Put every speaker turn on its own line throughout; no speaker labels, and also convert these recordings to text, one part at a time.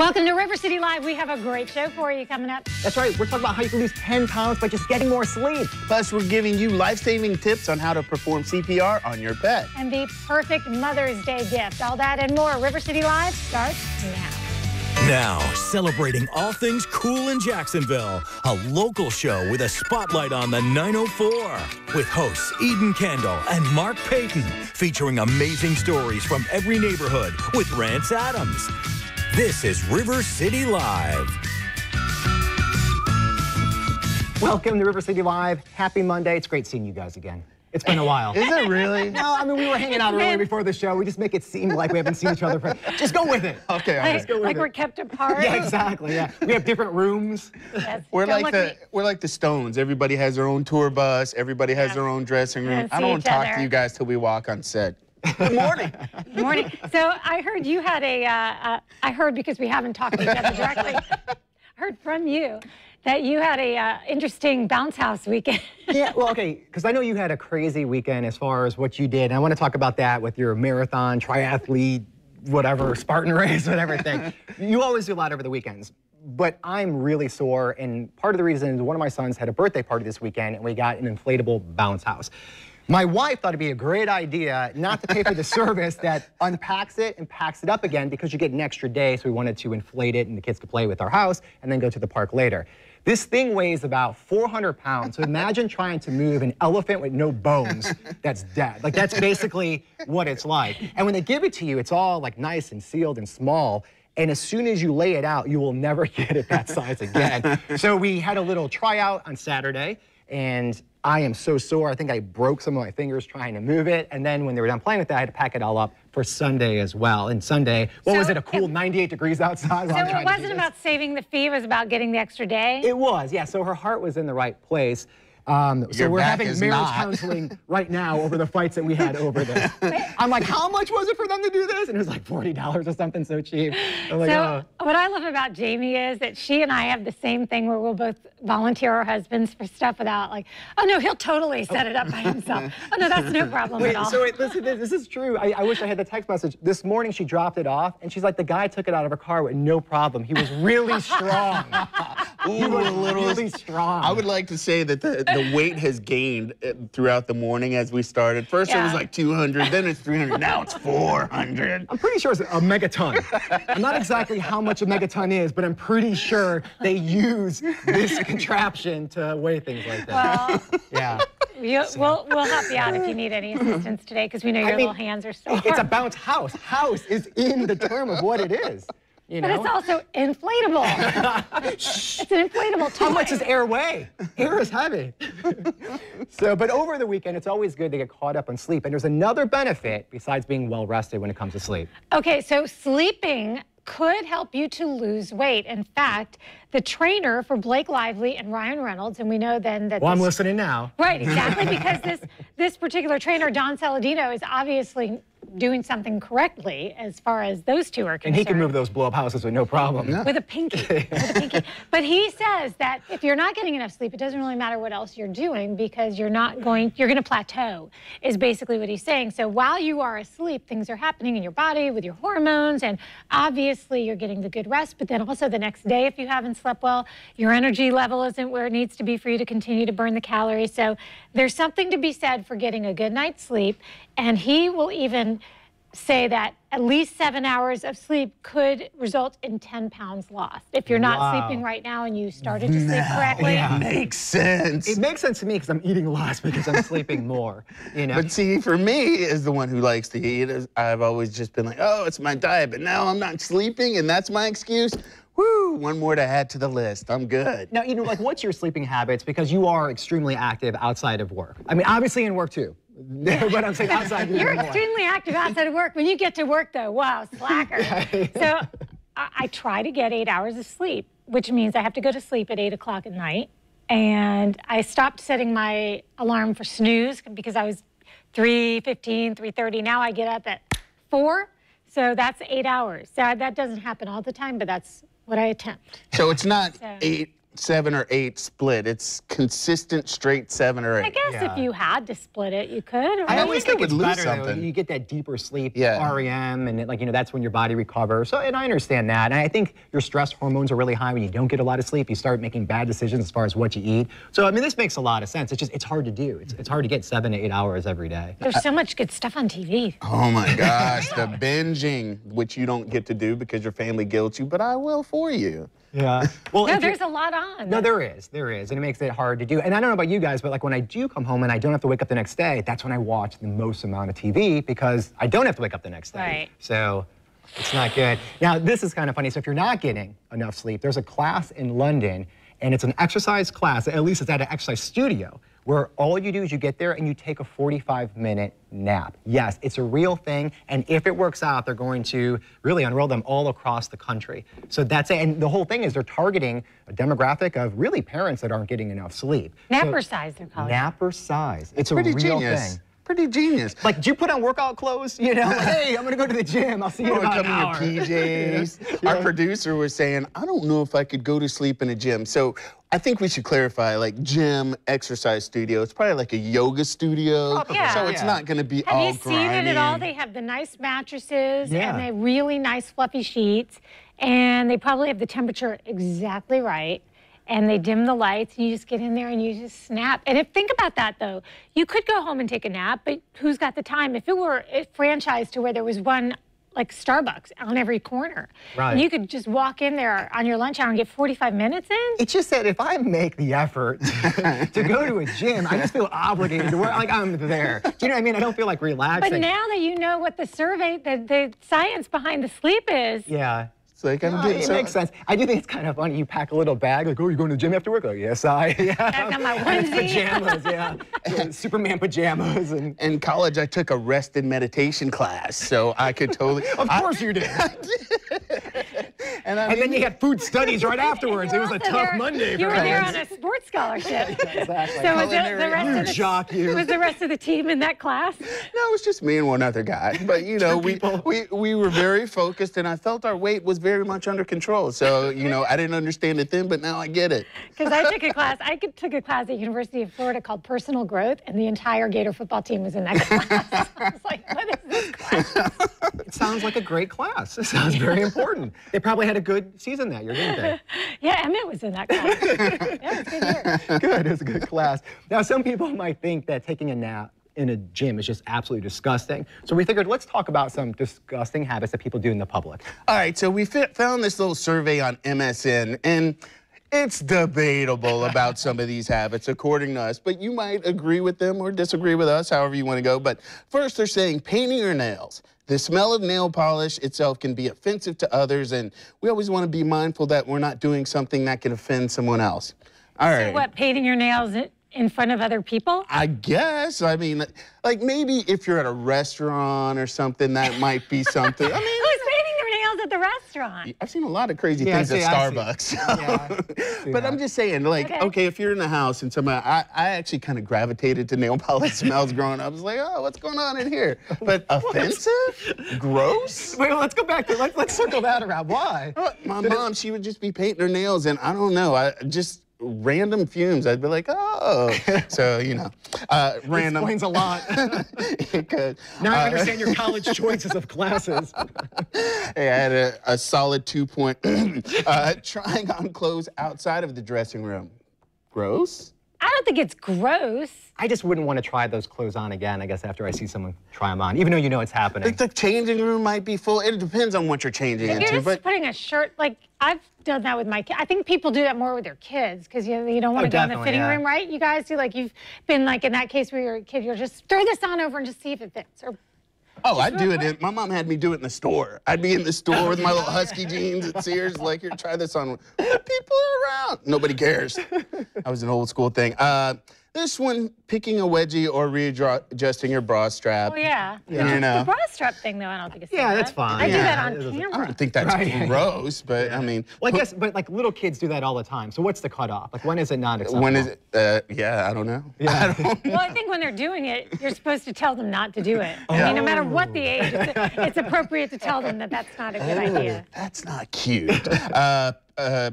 Welcome to River City Live. We have a great show for you coming up.
That's right. We're talking about how you can lose 10 pounds by just getting more sleep.
Plus, we're giving you life-saving tips on how to perform CPR on your pet.
And the perfect Mother's Day gift. All that and more. River City Live starts now.
Now, celebrating all things cool in Jacksonville, a local show with a spotlight on the 904 with hosts Eden Kendall and Mark Payton, featuring amazing stories from every neighborhood with Rance Adams. This is River City Live.
Welcome to River City Live. Happy Monday. It's great seeing you guys again. It's been a while.
Is it really?
No, I mean, we were hanging out earlier before the show. We just make it seem like we haven't seen each other for... Just go with it.
Okay, all right.
Just go with
Like
it.
we're kept apart.
Yeah, exactly, yeah. We have different rooms.
Yes.
We're
Don't
like
look
the Stones. Everybody has their own tour bus. Everybody has their own dressing room.
Don't
I
see
don't want
each
to talk
other.
to you guys till we walk on set. Good morning.
Good morning. So I heard you had I heard because we haven't talked to each other directly, I heard from you that you had a interesting bounce house weekend.
Yeah, well, okay, because I know you had a crazy weekend as far as what you did. And I want to talk about that with your marathon, triathlete, whatever, Spartan race, whatever thing. You always do a lot over the weekends. But I'm really sore, and part of the reason is one of my sons had a birthday party this weekend, and we got an inflatable bounce house. My wife thought it'd be a great idea not to pay for the service that unpacks it and packs it up again because you get an extra day, so we wanted to inflate it and the kids could play with our house and then go to the park later. This thing weighs about 400 pounds, so imagine trying to move an elephant with no bones that's dead. Like, that's basically what it's like. And when they give it to you, it's all like nice and sealed and small. And as soon as you lay it out, you will never get it that size again. So we had a little tryout on Saturday, and I am so sore. I think I broke some of my fingers trying to move it. And then when they were done playing with that, I had to pack it all up for Sunday as well. And Sunday, what was it, a cool 98 degrees outside?
So it wasn't about saving the fee, it was about getting the extra day?
It was, yeah. So her heart was in the right place. So
Your
we're
back
having
is
marriage
not.
counseling right now over the fights that we had over this. I'm like, how much was it for them to do this? And it was like $40 or something so cheap. I'm like,
So what I love about Jamie is that she and I have the same thing where we'll both volunteer our husbands for stuff without like, oh no, he'll totally set it up by himself. Oh no, that's no problem at all.
So wait, listen, this is true. I wish I had the text message. This morning she dropped it off, and she's like, the guy took it out of her car with no problem. He was really strong. He was really strong.
I would like to say that the weight has gained throughout the morning as we started. First it was like 200, then it's 300, now it's 400.
I'm pretty sure it's a megaton. I'm not exactly how much a megaton is, but I'm pretty sure they use this contraption to weigh things like that.
Well,
Yeah.
we'll help you out if you need any assistance today because we know your little hands are sore.
It's a bounce house. House is in the term of what it is. You know?
But it's also inflatable. It's an inflatable toy.
How much does air weigh? Air is heavy. But over the weekend, it's always good to get caught up on sleep. And there's another benefit besides being well rested when it comes to sleep.
Okay, so sleeping could help you to lose weight. In fact, the trainer for Blake Lively and Ryan Reynolds, and we know then that
Well, I'm listening now.
Right, exactly, because this particular trainer, Don Saladino, is obviously doing something correctly as far as those two are concerned.
And he can move those blow-up houses with no problem. Yeah.
With a pinky, with a pinky. But he says that if you're not getting enough sleep, it doesn't really matter what else you're doing because you're going to plateau, is basically what he's saying. So while you are asleep, things are happening in your body with your hormones, and obviously you're getting the good rest, but then also the next day, if you haven't slept well, your energy level isn't where it needs to be for you to continue to burn the calories. So there's something to be said for getting a good night's sleep, and he will even say that at least 7 hours of sleep could result in 10 pounds lost. If you're not sleeping right now and you started to sleep correctly.
It makes sense.
It makes sense to me because I'm eating less because I'm sleeping more, you know?
But see, for me, as the one who likes to eat, I've always just been like, oh, it's my diet, but now I'm not sleeping, and that's my excuse. Woo, one more to add to the list. I'm good.
Now, like, what's your sleeping habits? Because you are extremely active outside of work. I mean, obviously in work too. But I'm saying outside.
You're extremely active outside of work. When you get to work, though, wow, slacker. So I try to get 8 hours of sleep, which means I have to go to sleep at 8 o'clock at night. And I stopped setting my alarm for snooze because I was 3:15, 3:30. Now I get up at 4. So that's 8 hours. So that doesn't happen all the time, but that's what I attempt.
So it's not 8 7 or 8 split. It's consistent, straight 7 or 8.
I guess if you had to split it, you could. Right?
I always think
would
it's
lose
better though.
something.
You get that deeper sleep,
Yeah.
REM, and that's when your body recovers. So, and I understand that. And I think your stress hormones are really high when you don't get a lot of sleep. You start making bad decisions as far as what you eat. So, I mean, this makes a lot of sense. It's hard to do. It's hard to get 7 to 8 hours every day.
There's so much good stuff on TV.
Oh my gosh, the binging, which you don't get to do because your family guilts you, but I will for you.
Yeah. Well,
No, there's a lot on.
No, there is, and it makes it hard to do. And I don't know about you guys, but like when I do come home and I don't have to wake up the next day, that's when I watch the most amount of TV because I don't have to wake up the next day.
Right.
So it's not good. Now, this is kind of funny. So if you're not getting enough sleep, there's a class in London, and it's an exercise class, at least it's at an exercise studio, where all you do is you get there and you take a 45-minute nap. Yes, it's a real thing, and if it works out, they're going to really enroll them all across the country. So that's it, and the whole thing is they're targeting a demographic of really parents that aren't getting enough sleep.
Napper size, they're calling it.
Napper size. It's a
Pretty
real
genius.
thing.
Pretty genius.
Like, did you put on workout clothes? You know, like, hey, I'm gonna go to the gym. I'll see you in about
Come
an hour.
in your PJs. Our producer was saying, I don't know if I could go to sleep in a gym. So I think we should clarify, like gym, exercise studio. It's probably like a yoga studio.
Probably,
Yeah.
So it's not gonna be
Have
all
you seen it at all?
grimy.
They have the nice mattresses
Yeah.
and they have really nice fluffy sheets, and they probably have the temperature exactly right. And they dim the lights, and you just get in there and you just snap. And think about that though, you could go home and take a nap, but who's got the time? If it were franchised to where there was one like Starbucks on every corner,
Right.
and you could just walk in there on your lunch hour and get 45 minutes in.
It's just that if I make the effort to go to a gym, I just feel obligated to work like I'm there. Do you know what I mean? I don't feel like relaxing.
But now that you know what the survey, the science behind the sleep is,
Yeah.
It's like I'm
No,
getting
it
so.
makes sense. I do think it's kind of funny. You pack a little bag, like, oh, you're going to the gym after work? Like, yes, I am.
I've got my onesie.
Pajamas, yeah. Superman pajamas. And
In college, I took a rest and meditation class, so I could totally.
of course you did.
And I
And then
mean,
you had food studies right afterwards. It was a
Also
tough
there-
Monday
You
for
were there
us.
on a sports scholarship.
Exactly.
So was the
Culinary
rest of the
Jock you.
was the rest of the team in that class?
no, it was just me and one other guy. But you know, we were very focused, and I felt our weight was very much under control. So you know, I didn't understand it then, but now I get it.
Because I took a class. Took a class at University of Florida called Personal Growth, and the entire Gator football team was in that class. I was like, what is this class?
It sounds like a great class. It sounds very important. They probably had a good season that year, didn't they?
Yeah, Emmett was in that class. Yeah, it was a good year.
Good, it was a good class. Now, some people might think that taking a nap in a gym is just absolutely disgusting. So we figured let's talk about some disgusting habits that people do in the public.
All right, so we found this little survey on MSN, and it's debatable about some of these habits according to us, but you might agree with them or disagree with us, however you want to go. But first, they're saying painting your nails. The smell of nail polish itself can be offensive to others, and we always want to be mindful that we're not doing something that can offend someone else. All right.
What, painting your nails in front of other people?
I guess. I mean, like maybe if you're at a restaurant or something, that might be something. I mean,
Who's painting their nails at the restaurant?
I've seen a lot of crazy
Yeah,
things
I see.
at Starbucks.
Yeah,
But I'm just saying, like, okay, if you're in a house and somebody, I actually kind of gravitated to nail polish smells growing up. I was like, oh, what's going on in here? But offensive? Gross?
Wait, let's go back to, let's circle that around. Why?
My mom, she would just be painting her nails, and I don't know, I just random fumes. I'd be like, oh. So, you know, random.
Explains a lot.
It could.
Now I understand your college choices of classes.
Hey, I had a solid 2 point. Trying on clothes outside of the dressing room. Gross?
I don't think it's gross.
I just wouldn't want to try those clothes on again, I guess, after I see someone try them on, even though you know it's happening.
Like the changing room might be full. It depends on what you're changing
You're
into.
just
But
putting a shirt, like I've done that with my kids. I think people do that more with their kids because you don't want to go in the
definitely,
fitting
yeah.
room, right? You guys do, like you've been like in that case where you're a kid, you'll just throw this on over and just see if it fits. Or
oh, I'd do it. My mom had me do it in the store. I'd be in the store with my little husky jeans at Sears, like, here, try this on. People are around. Nobody cares. That was an old school thing. This one, picking a wedgie or readjusting your bra strap.
oh yeah.
You know.
The bra strap thing though, I don't think it's
Yeah,
so
that's
bad.
fine.
I do
Yeah,
that
it
on
doesn't-
I
camera.
don't think that's
Right.
gross, but I mean.
Well, I guess, but like little kids do that all the time. So what's the cutoff? Like when is it not acceptable?
When is it? Yeah, I don't know.
Yeah.
I don't
Well, I think when they're doing it, you're supposed to tell them not to do it. I mean, no matter what the age, it's appropriate to tell them that that's not a good idea.
That's not cute.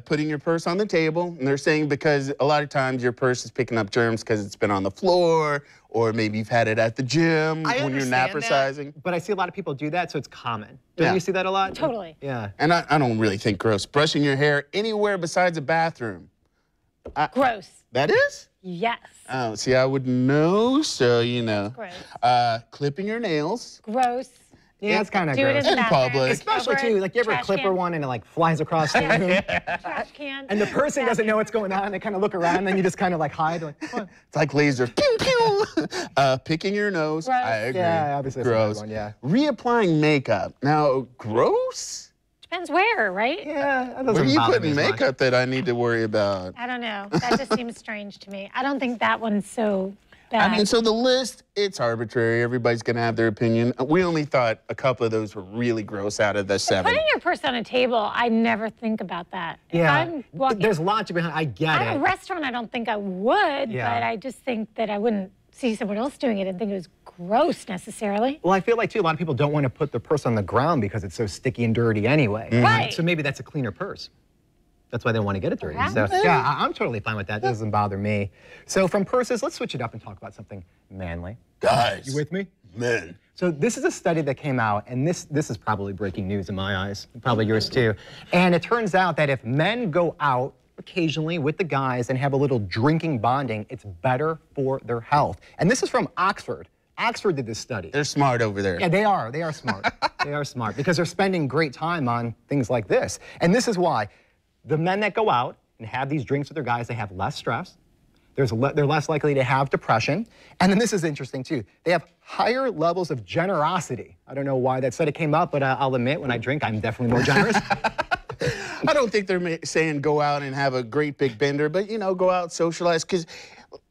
putting your purse on the table, and they're saying because a lot of times your purse is picking up germs because it's been on the floor, or maybe you've had it at the gym when you're napricizing.
But I see a lot of people do that, so it's common. Don't you see that a lot?
Totally.
Yeah.
And I don't really think gross. Brushing your hair anywhere besides a bathroom.
Gross.
That is?
Yes.
Oh, see, I would know, so you know.
Gross.
Clipping your nails.
Gross.
Yeah, it's kind of
Do it
gross.
in the
In
bathroom.
public.
Especially
Over
too, like you ever
trash
clipper
can.
one and it like flies across the room,
Trash can.
and the person doesn't know what's going on. They kind of look around, and then you just kind of like hide. Like, what?
It's like laser. Pew, pew. Picking your nose.
Gross.
I agree.
Yeah, obviously that's a bad
Gross.
one, yeah.
Reapplying makeup. Now, gross?
Depends where, right?
Yeah, that
Where
doesn't
are you
bother
putting
me as much.
makeup that I need to worry about?
I don't know. That just seems strange to me. I don't think that one's so bad.
I mean, so the list, it's arbitrary. Everybody's going to have their opinion. We only thought a couple of those were really gross out of the 7.
Putting your purse on a table, I never think about that. If
Yeah,
I'm walking
there's logic behind. I get
at a
it.
restaurant, I don't think I would,
Yeah.
but I just think that I wouldn't see someone else doing it and think it was gross necessarily.
Well, I feel like too, a lot of people don't want to put their purse on the ground because it's so sticky and dirty anyway.
Right.
So maybe that's a cleaner purse. That's why they don't want to get it dirty.
Perhaps.
So yeah, I'm totally fine with that. That doesn't bother me. So from purses, let's switch it up and talk about something manly.
Guys.
You with me?
Men.
So this is a study that came out, and this is probably breaking news in my eyes, probably yours too. And it turns out that if men go out occasionally with the guys and have a little drinking bonding, it's better for their health. And this is from Oxford. Oxford did this study.
They're smart over there.
Yeah, they are. They are smart. They are smart because they're spending great time on things like this. And this is why the men that go out and have these drinks with their guys, they have less stress. They're less likely to have depression. And then this is interesting too. They have higher levels of generosity. I don't know why that study came up, but I'll admit when I drink, I'm definitely more generous.
I don't think they're saying go out and have a great big bender, but, you know, go out, socialize. Because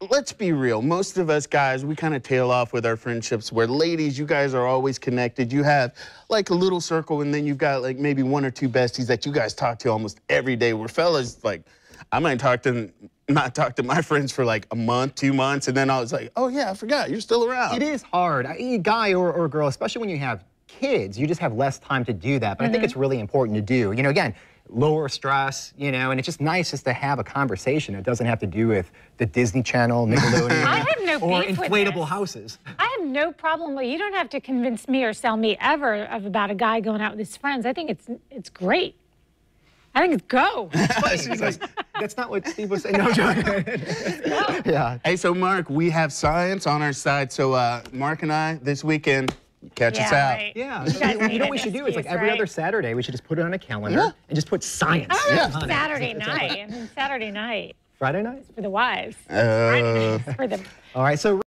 let's be real. Most of us guys, we kind of tail off with our friendships, where ladies, you guys are always connected. You have like a little circle, and then you've got like maybe 1 or 2 besties that you guys talk to almost every day. Where fellas, like, I might not talk to my friends for like a month, 2 months, and then I was like, oh yeah, I forgot, you're still around.
It is hard. A guy or girl, especially when you have kids, you just have less time to do that. But I think it's really important to do. You know, again, lower stress, you know, and it's just nice just to have a conversation. It doesn't have to do with the Disney Channel, Nickelodeon,
I have no
or
beef with
inflatable
this.
houses.
I have no problem with, you don't have to convince me or sell me ever about a guy going out with his friends. I think it's great. I think it's go.
Because that's not what Steve was saying. No, joking. Yeah.
Hey, so Mark, we have science on our side. So Mark and I, this weekend, catch us out.
Right.
Yeah.
You guys
You
need
know
an
what we should do is like
excuse,
every
right?
other Saturday, we should just put it on a calendar
Yeah.
and just put science.
Oh,
on it.
Saturday night. I mean, Saturday night
Friday night?
for the wives.
Uh,
For the
All right, so